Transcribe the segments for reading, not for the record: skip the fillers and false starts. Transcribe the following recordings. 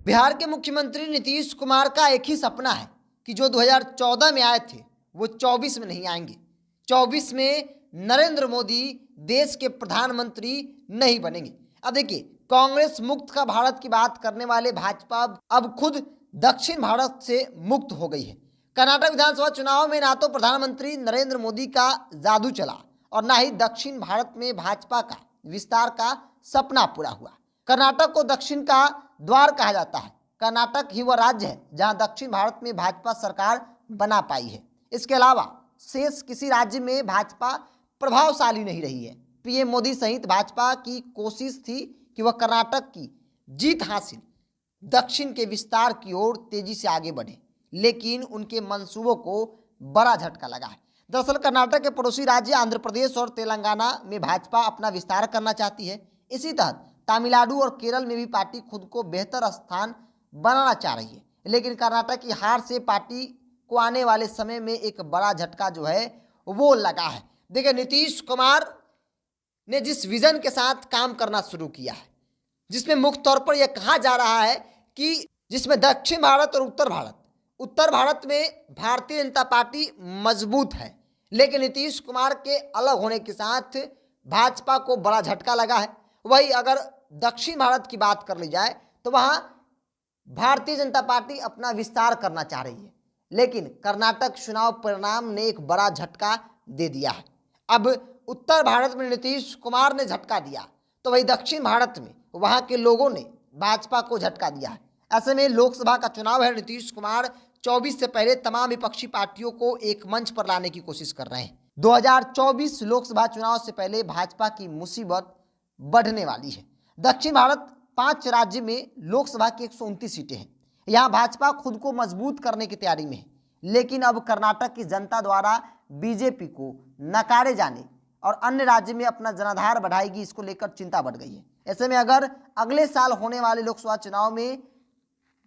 बिहार के मुख्यमंत्री नीतीश कुमार का एक ही सपना है कि जो 2014 में आए थे वो 24 में नहीं आएंगे। 24 में नरेंद्र मोदी देश के प्रधानमंत्री नहीं बनेंगे। अब देखिए, कांग्रेस मुक्त का भारत की बात करने वाले भाजपा अब खुद दक्षिण भारत से मुक्त हो गई है। कर्नाटक विधानसभा चुनाव में ना तो प्रधानमंत्री नरेंद्र मोदी का जादू चला और ना ही दक्षिण भारत में भाजपा का विस्तार का सपना पूरा हुआ। कर्नाटक को दक्षिण का द्वार कहा जाता है। कर्नाटक ही वह राज्य है जहां दक्षिण भारत में भाजपा सरकार बना पाई है। इसके अलावा शेष किसी राज्य में भाजपा प्रभावशाली नहीं रही है। पीएम मोदी सहित भाजपा की कोशिश थी कि वह कर्नाटक की जीत हासिल दक्षिण के विस्तार की ओर तेजी से आगे बढ़े, लेकिन उनके मंसूबों को बड़ा झटका लगा है। दरअसल कर्नाटक के पड़ोसी राज्य आंध्र प्रदेश और तेलंगाना में भाजपा अपना विस्तार करना चाहती है। इसी तहत तमिलनाडु और केरल में भी पार्टी खुद को बेहतर स्थान बनाना चाह रही है, लेकिन कर्नाटक की हार से पार्टी को आने वाले समय में एक बड़ा झटका जो है वो लगा है। देखिए, नीतीश कुमार ने जिस विजन के साथ काम करना शुरू किया है, जिसमें मुख्य तौर पर यह कहा जा रहा है कि जिसमें दक्षिण भारत और उत्तर भारत में भारतीय जनता पार्टी मजबूत है, लेकिन नीतीश कुमार के अलग होने के साथ भाजपा को बड़ा झटका लगा है। वही अगर दक्षिण भारत की बात कर ली जाए तो वहां भारतीय जनता पार्टी अपना विस्तार करना चाह रही है, लेकिन कर्नाटक चुनाव परिणाम ने एक बड़ा झटका दे दिया है। अब उत्तर भारत में नीतीश कुमार ने झटका दिया तो वही दक्षिण भारत में वहां के लोगों ने भाजपा को झटका दिया है। ऐसे में लोकसभा का चुनाव है। नीतीश कुमार 24 से पहले तमाम विपक्षी पार्टियों को एक मंच पर लाने की कोशिश कर रहे हैं। 2024 लोकसभा चुनाव से पहले भाजपा की मुसीबत बढ़ने वाली है। दक्षिण भारत 5 राज्य में लोकसभा की 129 सीटें हैं। यहां भाजपा खुद को मजबूत करने की तैयारी में है, लेकिन अब कर्नाटक की जनता द्वारा बीजेपी को नकारे जाने और अन्य राज्य में अपना जनाधार बढ़ाएगी, इसको लेकर चिंता बढ़ गई है। ऐसे में अगर अगले साल होने वाले लोकसभा चुनाव में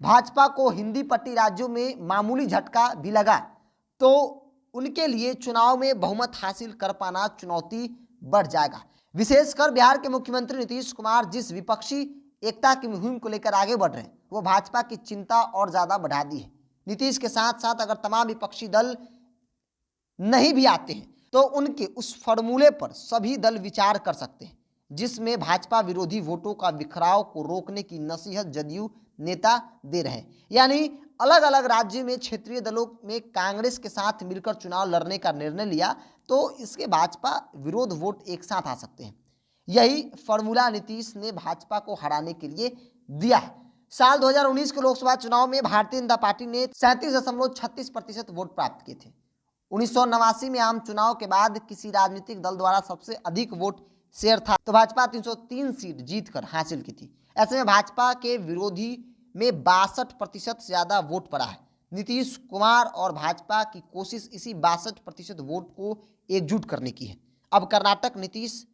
भाजपा को हिंदी पट्टी राज्यों में मामूली झटका भी लगा तो उनके लिए चुनाव में बहुमत हासिल कर पाना चुनौती बढ़ जाएगा। विशेषकर बिहार के मुख्यमंत्री नीतीश कुमार जिस विपक्षी एकता की मुहिम को लेकर आगे बढ़ रहे हैं वो भाजपा की चिंता और ज्यादा बढ़ा दी है। नीतीश के साथ साथ अगर तमाम विपक्षी दल नहीं भी आते हैं तो उनके उस फॉर्मूले पर सभी दल विचार कर सकते हैं जिसमें भाजपा विरोधी वोटों का बिखराव को रोकने की नसीहत जदयू नेता दे रहे हैं। यानी अलग अलग राज्य में क्षेत्रीय दलों में कांग्रेस के साथ मिलकर चुनाव लड़ने का निर्णय लिया तो इसके भाजपा विरोध वोट एक साथ आ सकते हैं। यही फॉर्मूला नीतीश ने भाजपा को हराने के लिए दिया है। साल 2019 के लोकसभा चुनाव में भारतीय जनता पार्टी ने 37.36% वोट प्राप्त किए थे। 1989 में आम चुनाव के बाद किसी राजनीतिक दल द्वारा सबसे अधिक वोट शेयर था तो भाजपा 303 सीट जीतकर हासिल की थी। ऐसे में भाजपा के विरोधी में 62% से ज्यादा वोट पड़ा है। नीतीश कुमार और भाजपा की कोशिश इसी 62% वोट को एकजुट करने की है। अब कर्नाटक नीतीश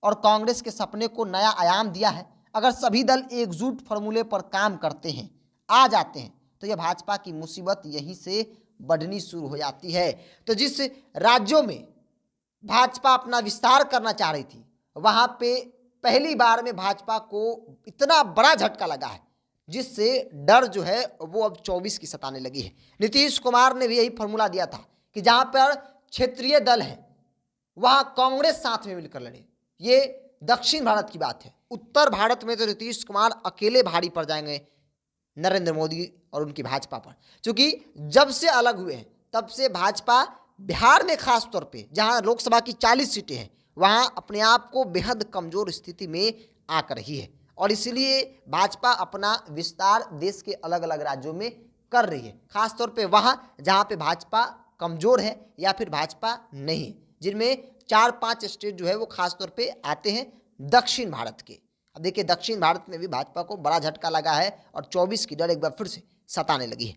और कांग्रेस के सपने को नया आयाम दिया है। अगर सभी दल एकजुट फॉर्मूले पर काम करते हैं, आ जाते हैं, तो यह भाजपा की मुसीबत यहीं से बढ़नी शुरू हो जाती है। तो जिस राज्यों में भाजपा अपना विस्तार करना चाह रही थी वहां पे पहली बार में भाजपा को इतना बड़ा झटका लगा है जिससे डर जो है वो अब 24 की सताने लगी है। नीतीश कुमार ने भी यही फॉर्मूला दिया था कि जहां पर क्षेत्रीय दल है वहां कांग्रेस साथ में मिलकर लड़े। ये दक्षिण भारत की बात है। उत्तर भारत में तो नीतीश कुमार अकेले भारी पड़ जाएंगे नरेंद्र मोदी और उनकी भाजपा पर, क्योंकि जब से अलग हुए हैं तब से भाजपा बिहार में खास तौर पे जहां लोकसभा की 40 सीटें हैं वहां अपने आप को बेहद कमजोर स्थिति में आकर रही है और इसलिए भाजपा अपना विस्तार देश के अलग अलग राज्यों में कर रही है, खास तौर पे वहां जहां पे भाजपा कमजोर है या फिर भाजपा नहीं, जिनमें 4-5 स्टेट जो है वो खास तौर पे आते हैं दक्षिण भारत के। अब देखिए, दक्षिण भारत में भी भाजपा को बड़ा झटका लगा है और 24 की डर एक बार फिर से सताने लगी है।